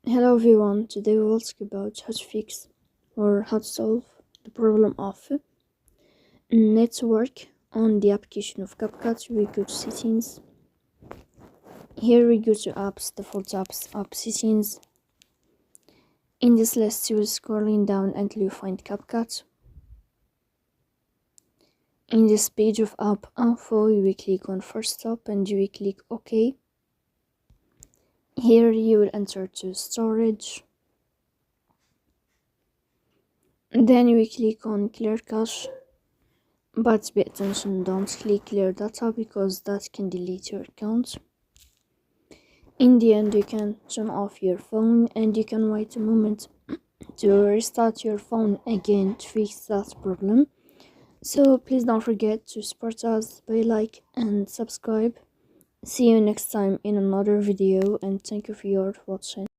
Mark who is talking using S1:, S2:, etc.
S1: Hello everyone, today we will talk about how to fix or how to solve the problem of network on the application of CapCut. We go to settings. Here we go to apps, default apps, app settings. In this list you will scrolling down until you find CapCut. In this page of app info you will click on first stop and you will click OK. Here you will enter to storage. Then you will click on clear cache, but pay attention, don't click clear data because that can delete your account. In the end you can turn off your phone and you can wait a moment to restart your phone again to fix that problem. So please don't forget to support us by like and subscribe. See you next time in another video and thank you for your watching.